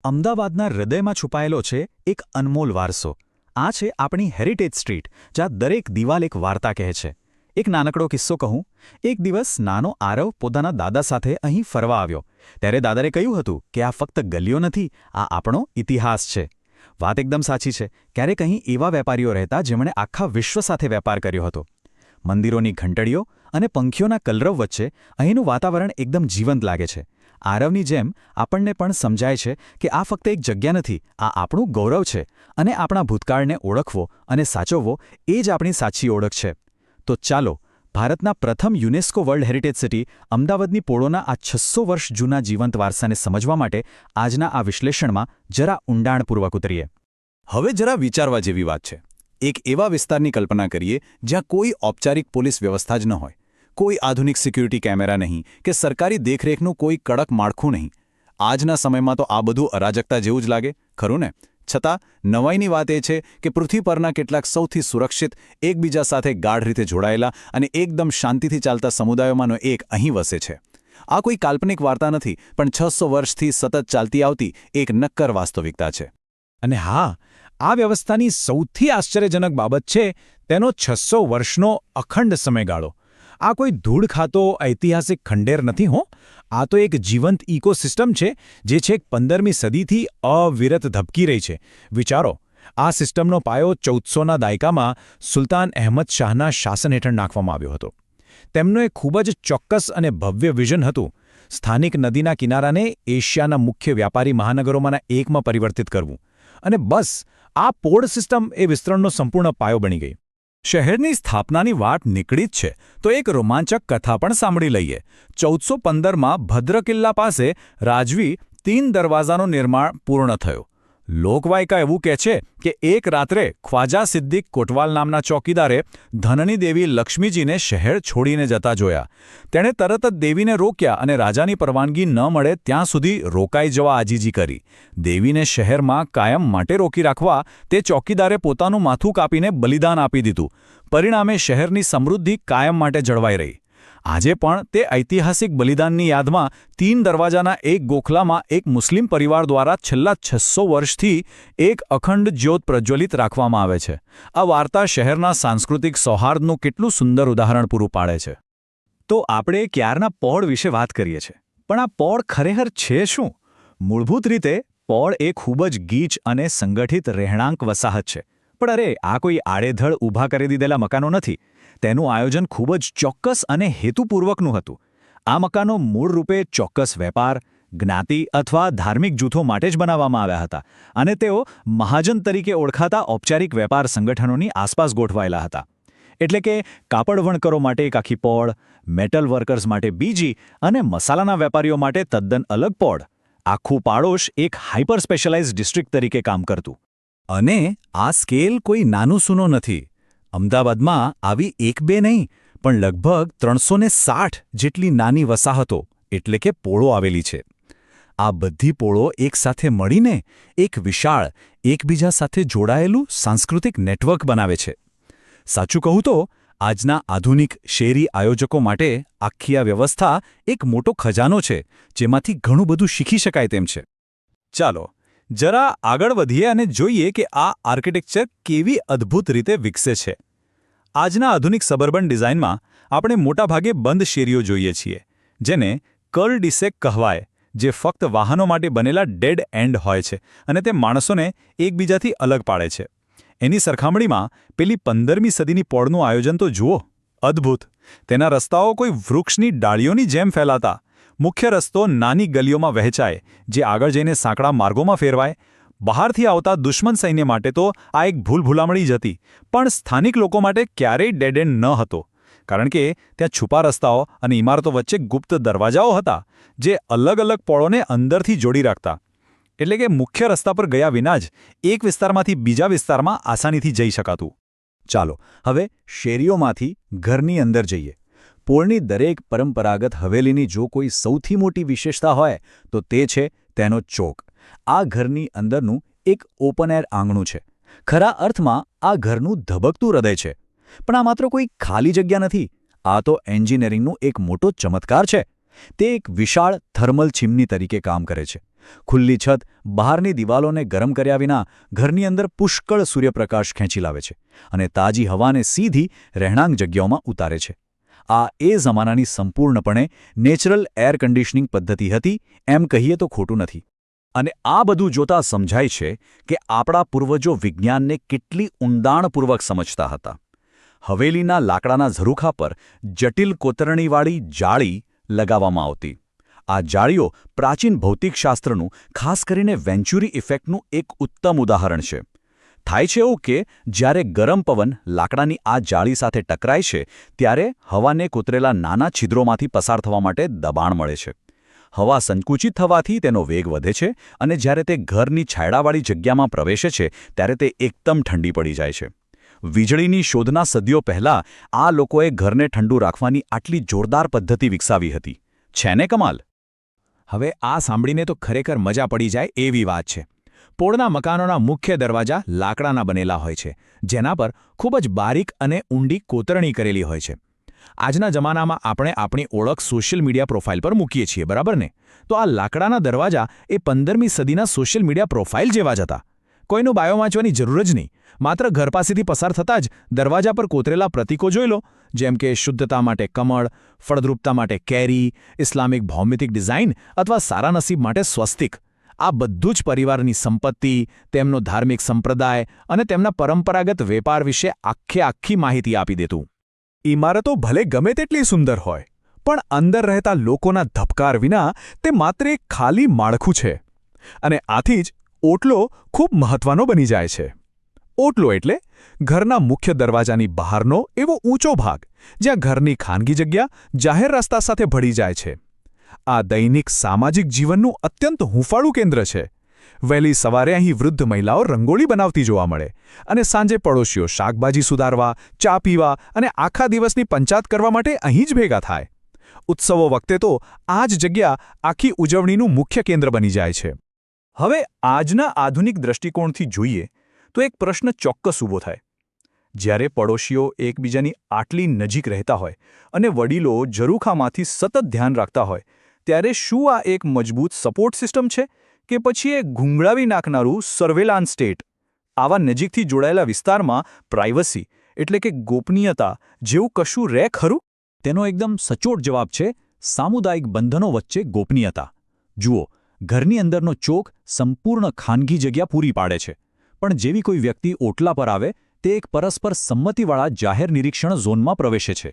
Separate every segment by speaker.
Speaker 1: અમદાવાદના હૃદયમાં છુપાયેલો છે એક અનમોલ વારસો. આ છે આપણી હેરિટેજ સ્ટ્રીટ, જ્યાં દરેક દિવાલ એક વાર્તા કહે છે. એક નાનકડો કિસ્સો કહું. એક દિવસ નાનો આરવ પોતાના દાદા સાથે અહીં ફરવા આવ્યો. ત્યારે દાદાએ કહ્યું હતું કે આ ફક્ત ગલીઓ નથી, આ આપણો ઇતિહાસ છે. વાત એકદમ સાચી છે. ક્યારેક અહીં એવા વેપારીઓ રહેતા જેમણે આખા વિશ્વ સાથે વેપાર કર્યો હતો. મંદિરોની ઘંટડીઓ અને પંખીઓના કલરવ વચ્ચે અહીંનું વાતાવરણ એકદમ જીવંત લાગે છે. આરવની જેમ આપણને પણ સમજાય છે કે આ ફક્ત એક જગ્યા નથી, આ આપણું ગૌરવ છે અને આપણા ભૂતકાળને ઓળખવો અને સાચવવો એ જ આપણી સાચી ઓળખ છે. તો ચાલો, ભારતના પ્રથમ યુનેસ્કો વર્લ્ડ હેરિટેજ સિટી અમદાવાદની પોળોના આ 600 વર્ષ જૂના જીવંત વારસાને સમજવા માટે આજના આ વિશ્લેષણમાં જરા ઊંડાણપૂર્વક ઉતરીએ.
Speaker 2: હવે જરા વિચારવા જેવી વાત છે. એક એવા વિસ્તારની કલ્પના કરીએ જ્યાં કોઈ ઔપચારિક પોલીસ વ્યવસ્થા જ ન હોય, કોઈ આધુનિક સિક્યુરિટી કેમેરા નહીં કે સરકારી દેખરેખનું કોઈ કડક માળખું નહીં. આજના સમયમાં તો આ બધું અરાજકતા જેવું જ લાગે, ખરું ને? છતાં નવાઈની વાત એ છે કે પૃથ્વી પરના કેટલાક સૌથી સુરક્ષિત, એકબીજા સાથે ગાઢ રીતે જોડાયેલા અને એકદમ શાંતિથી ચાલતા સમુદાયોમાંનો એક અહીં વસે છે. આ કોઈ કાલ્પનિક વાર્તા નથી, પણ 600 વર્ષથી સતત ચાલતી આવતી એક નક્કર વાસ્તવિકતા છે.
Speaker 3: અને હા, આ વ્યવસ્થાની સૌથી આશ્ચર્યજનક બાબત છે તેનો 600 વર્ષનો અખંડ સમયગાળો. આ કોઈ ધૂળ ખાતો ઐતિહાસિક ખંડેર નથી હો. આ તો એક જીવંત ઇકોસિસ્ટમ છે જે છેક 15મી સદીથી અવિરત ધબકી રહી છે. વિચારો, આ સિસ્ટમનો પાયો 1400ના દાયકામાં સુલતાન અહેમદ શાહના શાસન હેઠળ નાખવામાં આવ્યો હતો. તેમનું એક ખૂબ જ ચોક્કસ અને ભવ્ય વિઝન હતું: સ્થાનિક નદીના કિનારાને એશિયાના મુખ્ય વ્યાપારી મહાનગરોમાંના એકમાં પરિવર્તિત કરવું. અને બસ આ પોળ સિસ્ટમ એ વિસ્તરણનો સંપૂર્ણ પાયો બની ગઈ.
Speaker 2: શહેરની સ્થાપનાની વાત નીકળી જ છે તો એક રોમાંચક કથા પણ સાંભળી લઈએ. 1415માં ભદ્ર કિલ્લા પાસે રાજવી 3 દરવાજાનું નિર્માણ પૂર્ણ થયું. લોકવાયકા એવું કહે છે કે એક રાત્રે ખ્વાજા સિદ્દીક કોટવાલ નામના ચોકીદારે ધનની દેવી લક્ષ્મીજીને શહેર છોડીને જતા જોયા. તેણે તરત જ દેવીને રોક્યા અને રાજાની પરવાનગી ન મળે ત્યાં સુધી રોકાઈ જવા આજીજી કરી. દેવીને શહેરમાં કાયમ માટે રોકી રાખવા તે ચોકીદારે પોતાનું માથું કાપીને બલિદાન આપી દીધું. પરિણામે શહેરની સમૃદ્ધિ કાયમ માટે જળવાઈ રહી. આજે પણ તે ઐતિહાસિક બલિદાનની યાદમાં 3 દરવાજાના એક ગોખલામાં એક મુસ્લિમ પરિવાર દ્વારા છેલ્લા 600 વર્ષથી એક અખંડ જ્યોત પ્રજ્વલિત રાખવામાં આવે છે. આ વાર્તા શહેરના સાંસ્કૃતિક સૌહાર્દનું કેટલું સુંદર ઉદાહરણ પૂરું પાડે છે.
Speaker 1: તો આપણે ક્યારના પોળ વિશે વાત કરીએ છીએ, પણ આ પોળ ખરેખર છે શું? મૂળભૂત રીતે પોળ એ ખૂબ જ ગીચ અને સંગઠિત રહેણાંક વસાહત છે. પણ અરે, આ કોઈ આડેધડ ઊભા કરી દીધેલા મકાનો નથી. તેનું આયોજન ખૂબ જ ચોક્કસ અને હેતુપૂર્વકનું હતું. આ મકાનો મૂળ રૂપે ચોક્કસ વેપાર, જ્ઞાતિ અથવા ધાર્મિક જૂથો માટે જ બનાવવામાં આવ્યા હતા અને તેઓ મહાજન તરીકે ઓળખાતા ઔપચારિક વેપાર સંગઠનોની આસપાસ ગોઠવાયેલા હતા. એટલે કે કાપડ વણકરો માટે એક આખી પોળ, મેટલ વર્કર્સ માટે બીજી અને મસાલાના વેપારીઓ માટે તદ્દન અલગ પોળ. આખું પાડોશ એક હાઇપર સ્પેશિયલાઇઝ્ડ ડિસ્ટ્રિક્ટ તરીકે કામ કરતું.
Speaker 2: અને આ સ્કેલ કોઈ નાનું સૂનો નથી. અમદાવાદમાં આવી 1-2 નહીં, પણ લગભગ 360 જેટલી નાની વસાહતો એટલે કે પોળો આવેલી છે. આ બધી પોળો એકસાથે મળીને એક વિશાળ, એકબીજા સાથે જોડાયેલું સાંસ્કૃતિક નેટવર્ક બનાવે છે. સાચું કહું તો આજના આધુનિક શેરી આયોજકો માટે આખી આ વ્યવસ્થા એક મોટો ખજાનો છે જેમાંથી ઘણું બધું શીખી શકાય તેમ છે. ચાલો જરા આગળ વધીએ અને જોઈએ કે આ આર્કિટેક્ચર કેવી અદ્ભુત રીતે વિકસે છે. આજના આધુનિક સબર્બન ડિઝાઇનમાં આપણે મોટાભાગે બંધ શેરીઓ જોઈએ છીએ, જેને કર્લ ડિસેક કહેવાય, જે ફક્ત વાહનો માટે બનેલા ડેડ એન્ડ હોય છે અને તે માણસોને એકબીજાથી અલગ પાડે છે. એની સરખામણીમાં પેલી 15મી સદીની પોળનું આયોજન તો જુઓ, અદ્ભુત. તેના રસ્તાઓ કોઈ વૃક્ષની ડાળીઓની જેમ ફેલાતા. મુખ્ય રસ્તો નાની ગલીઓમાં વહેંચાય, જે આગળ જઈને સાંકડા માર્ગોમાં ફેરવાય. બહારથી આવતા દુશ્મન સૈન્ય માટે તો આ એક ભૂલભુલામણી જ હતી, પણ સ્થાનિક લોકો માટે ક્યારેય ડેડ એન્ડ ન હતો, કારણ કે ત્યાં છુપા રસ્તાઓ અને ઇમારતો વચ્ચે ગુપ્ત દરવાજાઓ હતા, જે અલગ અલગ પોળોને અંદરથી જોડી રાખતા. એટલે કે મુખ્ય રસ્તા પર ગયા વિના જ એક વિસ્તારમાંથી બીજા વિસ્તારમાં આસાનીથી જઈ શકાતું. ચાલો હવે શેરીઓમાંથી ઘરની અંદર જઈએ. પોળની દરેક પરંપરાગત હવેલીની જો કોઈ સૌથી મોટી વિશેષતા હોય તો તે છે તેનો ચોક. આ ઘરની અંદરનું એક ઓપન એર આંગણું છે. ખરા અર્થમાં આ ઘરનું ધબકતું હૃદય છે. પણ આ માત્ર કોઈ ખાલી જગ્યા નથી. આ તો એન્જિનિયરિંગનું એક મોટો ચમત્કાર છે. તે એક વિશાળ થર્મલ ચીમની તરીકે કામ કરે છે. ખુલ્લી છત બહારની દિવાલોને ગરમ કર્યા વિના ઘરની અંદર પુષ્કળ સૂર્યપ્રકાશ ખેંચી લાવે છે અને તાજી હવાને સીધી રહેણાંક જગ્યાઓમાં ઉતારે છે. આ એ જમાનાની સંપૂર્ણપણે નેચરલ એર કન્ડિશનિંગ પદ્ધતિ હતી એમ કહીએ તો ખોટું નથી. અને આ બધું જોતા સમજાય છે કે આપણા પૂર્વજો વિજ્ઞાનને કેટલી ઊંડાણપૂર્વક સમજતા હતા. હવેલીના લાકડાના ઝરૂખા પર જટિલ કોતરણીવાળી જાળી લગાવવામાં આવતી. આ જાળીઓ પ્રાચીન ભૌતિકશાસ્ત્રનું, ખાસ કરીને વેન્ચુરી ઇફેક્ટનું એક ઉત્તમ ઉદાહરણ છે. થાય છે એવું કે જ્યારે ગરમ પવન લાકડાની આ જાળી સાથે ટકરાય છે ત્યારે હવાને કોતરેલા નાના છિદ્રોમાંથી પસાર થવા માટે દબાણ મળે છે. હવા સંકુચિત થવાથી તેનો વેગ વધે છે અને જ્યારે તે ઘરની છાયડાવાળી જગ્યામાં પ્રવેશે છે ત્યારે તે એકદમ ઠંડી પડી જાય છે. વીજળીની શોધના સદીઓ પહેલાં આ લોકોએ ઘરને ઠંડુ રાખવાની આટલી જોરદાર પદ્ધતિ વિકસાવી હતી. છે ને કમાલ?
Speaker 3: હવે આ સાંભળીને તો ખરેખર મજા પડી જાય એવી વાત છે. પોળના મકાનોના મુખ્ય દરવાજા લાકડાના બનેલા હોય છે, જેના પર ખૂબ જ બારીક અને ઊંડી કોતરણી કરેલી હોય છે. આજના જમાનામાં આપણે આપણી ઓળખ સોશિયલ મીડિયા પ્રોફાઇલ પર મૂકીએ છીએ, બરાબર ને? તો આ લાકડાના દરવાજા એ 15મી સદીના સોશિયલ મીડિયા પ્રોફાઇલ જેવા જ હતા. કોઈનું બાયો વાંચવાની જરૂર જ નહીં. માત્ર ઘર પાસેથી પસાર થતાં જ દરવાજા પર કોતરેલા પ્રતીકો જોઈ લો, જેમ કે શુદ્ધતા માટે કમળ, ફળદ્રુપતા માટે કેરી, ઇસ્લામિક ભૌમિતિક ડિઝાઇન અથવા સારા નસીબ માટે સ્વસ્તિક. આ બધું જ પરિવારની સંપત્તિ, તેમનો ધાર્મિક સંપ્રદાય અને તેમના પરંપરાગત વેપાર વિશે આખી માહિતી આપી દેતું.
Speaker 2: ઇમારતો ભલે ગમે તેટલી સુંદર હોય, પણ અંદર રહેતા લોકોના ધબકાર વિના તે માત્ર એક ખાલી માળખું છે. અને આથી જ ઓટલો ખૂબ મહત્વનો બની જાય છે. ઓટલો એટલે ઘરના મુખ્ય દરવાજાની બહારનો એવો ઊંચો ભાગ, જ્યાં ઘરની ખાનગી જગ્યા જાહેર રસ્તા સાથે ભળી જાય છે. આ દૈનિક સામાજિક જીવનનું અત્યંત હૂંફાળું કેન્દ્ર છે. વહેલી સવારે અહીં વૃદ્ધ મહિલાઓ રંગોળી બનાવતી જોવા મળે અને સાંજે પડોશીઓ શાકભાજી સુધારવા, ચા પીવા અને આખા દિવસની પંચાત કરવા માટે અહીં જ ભેગા થાય. ઉત્સવો વખતે તો આ જ જગ્યા આખી ઉજવણીનું મુખ્ય કેન્દ્ર બની જાય છે. હવે આજના આધુનિક દૃષ્ટિકોણથી જોઈએ તો એક પ્રશ્ન ચોક્કસ ઊભો થાય. જ્યારે પડોશીઓ એકબીજાની આટલી નજીક રહેતા હોય અને વડીલો ઝરૂખામાંથી સતત ધ્યાન રાખતા હોય, ત્યારે શું આ એક મજબૂત સપોર્ટ સિસ્ટમ છે કે પછી એ ઘૂંઘળાવી નાખનારું સર્વેલાન્સ સ્ટેટ? આવા નજીકથી જોડાયેલા વિસ્તારમાં પ્રાઇવસી એટલે કે ગોપનીયતા જેવું કશું રહે ખરું? તેનો એકદમ સચોટ જવાબ છે સામુદાયિક બંધનો વચ્ચે ગોપનીયતા. જુઓ, ઘરની અંદરનો ચોક સંપૂર્ણ ખાનગી જગ્યા પૂરી પાડે છે, પણ જેવી કોઈ વ્યક્તિ ઓટલા પર આવે તે એક પરસ્પર સંમતિવાળા જાહેર નિરીક્ષણ ઝોનમાં પ્રવેશે છે.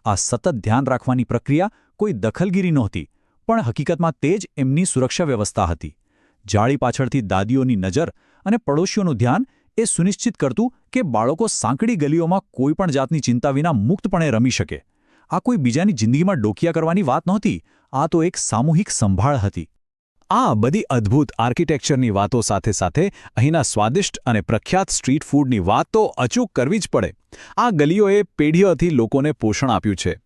Speaker 2: આ સતત ધ્યાન રાખવાની પ્રક્રિયા કોઈ દખલગીરી નહોતી, પણ હકીકતમાં તે જ એમની સુરક્ષા વ્યવસ્થા હતી. જાળી પાછળથી દાદીઓની નજર અને પડોશીઓનું ધ્યાન એ સુનિશ્ચિત કરતું કે બાળકો સાંકડી ગલીઓમાં કોઈપણ જાતની ચિંતા વિના મુક્તપણે રમી શકે. આ કોઈ બીજાની જિંદગીમાં ડોકિયા કરવાની વાત નહોતી, આ તો એક સામૂહિક સંભાળ હતી. આ બધી અદ્ભુત આર્કિટેક્ચરની વાતો સાથે સાથે અહીંના સ્વાદિષ્ટ અને પ્રખ્યાત સ્ટ્રીટ ફૂડની વાત તો અચૂક કરવી જ પડે. આ ગલીઓએ પેઢીઓથી લોકોને પોષણ આપ્યું છે.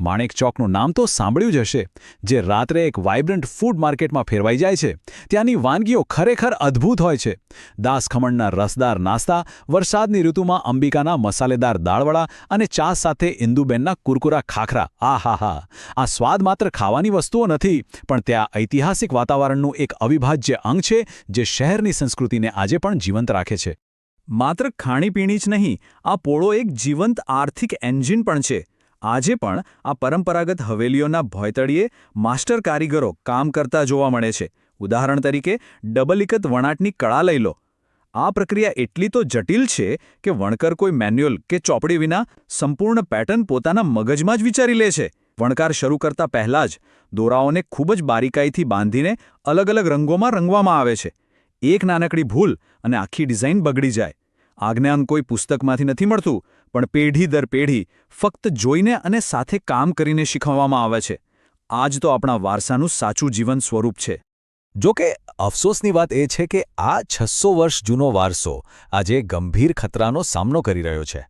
Speaker 2: માણેક ચોકનું નામ તો સાંભળ્યું જ હશે, જે રાત્રે એક વાઇબ્રન્ટ ફૂડ માર્કેટમાં ફેરવાઈ જાય છે. ત્યાંની વાનગીઓ ખરેખર અદ્ભુત હોય છે. દાસ ખમણના રસદાર નાસ્તા, વરસાદની ઋતુમાં અંબિકાના મસાલેદાર દાળવડા અને ચા સાથે ઇન્દુબેનના કુરકુરા ખાખરા. આહાહા! આ સ્વાદ માત્ર ખાવાની વસ્તુઓ નથી, પણ ત્યાં ઐતિહાસિક વાતાવરણનું એક અવિભાજ્ય અંગ છે જે શહેરની સંસ્કૃતિને આજે પણ જીવંત રાખે છે. માત્ર ખાણીપીણી જ નહીં, આ પોળો એક જીવંત આર્થિક એન્જિન પણ છે. આજે પણ આ પરંપરાગત હવેલીઓના ભોંયતળિયે માસ્ટર કારીગરો કામ કરતા જોવા મળે છે. ઉદાહરણ તરીકે ડબલ વણાટની કળા લઈ લો. આ પ્રક્રિયા એટલી તો જટિલ છે કે વણકર કોઈ મેન્યુઅલ કે ચોપડી વિના સંપૂર્ણ પેટર્ન પોતાના મગજમાં જ વિચારી લે છે. વણકાર શરૂ કરતા પહેલાં જ દોરાઓને ખૂબ જ બારીકાઈથી બાંધીને અલગ અલગ રંગોમાં રંગવામાં આવે છે. એક નાનકડી ભૂલ અને આખી ડિઝાઇન બગડી જાય. આ જ્ઞાન કોઈ પુસ્તકમાંથી નથી મળતું, પણ પેઢી દર પેઢી ફક્ત જોઈને અને સાથે કામ કરીને શીખવવામાં આવે છે. આ જ તો આપણા વારસાનું સાચું જીવન સ્વરૂપ છે. જો કે અફસોસની વાત એ છે કે આ 600 વર્ષ જૂનો વારસો આજે ગંભીર ખતરાનો સામનો કરી રહ્યો છે.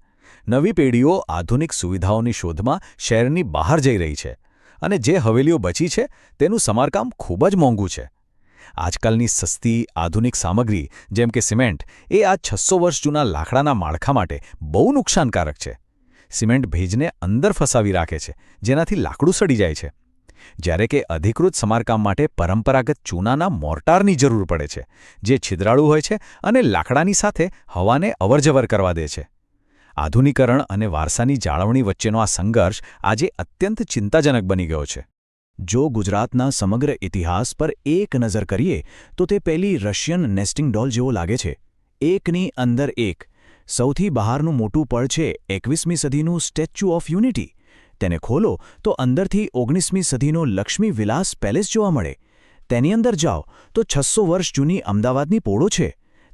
Speaker 2: નવી પેઢીઓ આધુનિક સુવિધાઓની શોધમાં શહેરની બહાર જઈ રહી છે, અને જે હવેલીઓ બચી છે તેનું સમારકામ ખૂબ જ મોંઘું છે. આજકાલની સસ્તી આધુનિક સામગ્રી જેમ કે સિમેન્ટ એ આ 600 વર્ષ જૂના લાકડાના માળખા માટે બહુ નુકસાનકારક છે. સિમેન્ટ ભેજને અંદર ફસાવી રાખે છે, જેનાથી લાકડું સડી જાય છે. જ્યારે કે અધિકૃત સમારકામ માટે પરંપરાગત ચૂનાના મોર્ટારની જરૂર પડે છે, જે છિદ્રાળુ હોય છે અને લાકડાની સાથે હવાને અવરજવર કરવા દે છે. આધુનિકરણ અને વારસાની જાળવણી વચ્ચેનો આ સંઘર્ષ આજે અત્યંત ચિંતાજનક બની ગયો છે.
Speaker 3: જો ગુજરાતના સમગ્ર ઇતિહાસ પર એક નજર કરીએ તો તે પેલી રશિયન નેસ્ટિંગ ડોલ જેવો લાગે છે. એકની અંદર એક. સૌથી બહારનું મોટું પળ છે 21મી સદીનું સ્ટેચ્યુ ઓફ યુનિટી. તેને ખોલો તો અંદરથી 19મી સદીનો લક્ષ્મી વિલાસ પેલેસ જોવા મળે. તેની અંદર જાઓ તો 600 વર્ષ જૂની અમદાવાદની પોળો છે.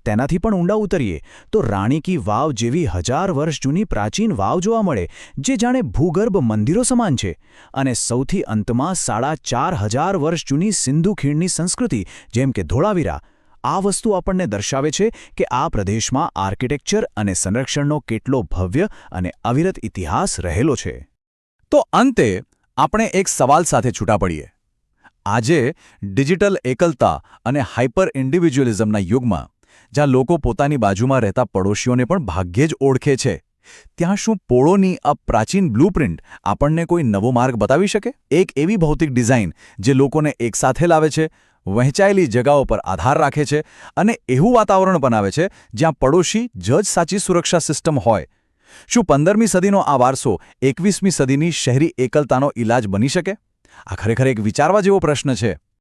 Speaker 3: તેનાથી પણ ઊંડા ઉતરીએ તો રાણી કી વાવ જેવી 1000 વર્ષ જૂની પ્રાચીન વાવ જોવા મળે, જે જાણે ભૂગર્ભ મંદિરો સમાન છે. અને સૌથી અંતમાં 4500 વર્ષ જૂની સિંધુ ખીણની સંસ્કૃતિ, જેમ કે ધોળાવીરા. આ વસ્તુ આપણને દર્શાવે છે કે આ પ્રદેશમાં આર્કિટેક્ચર અને સંરક્ષણનો કેટલો ભવ્ય અને અવિરત ઇતિહાસ રહેલો છે.
Speaker 2: તો અંતે આપણે એક સવાલ સાથે છૂટા પડીએ. આજે ડિજિટલ એકલતા અને હાઇપર ઇન્ડિવિજ્યુઅલિઝમના યુગમાં, જ્યાં લોકો પોતાની બાજુમાં રહેતા પડોશીઓને પણ ભાગ્યે જ ઓળખે છે, ત્યાં શું પોળોની આ પ્રાચીન બ્લુપ્રિન્ટ આપણને કોઈ નવો માર્ગ બતાવી શકે? એક એવી ભૌતિક ડિઝાઇન જે લોકોને એકસાથે લાવે છે, વહેંચાયેલી જગાઓ પર આધાર રાખે છે અને એવું વાતાવરણ બનાવે છે જ્યાં પડોશી જ સાચી સુરક્ષા સિસ્ટમ હોય. શું 15મી સદીનો આ વારસો 21મી સદીની શહેરી એકલતાનો ઇલાજ બની શકે? આ ખરેખર એક વિચારવા જેવો પ્રશ્ન છે.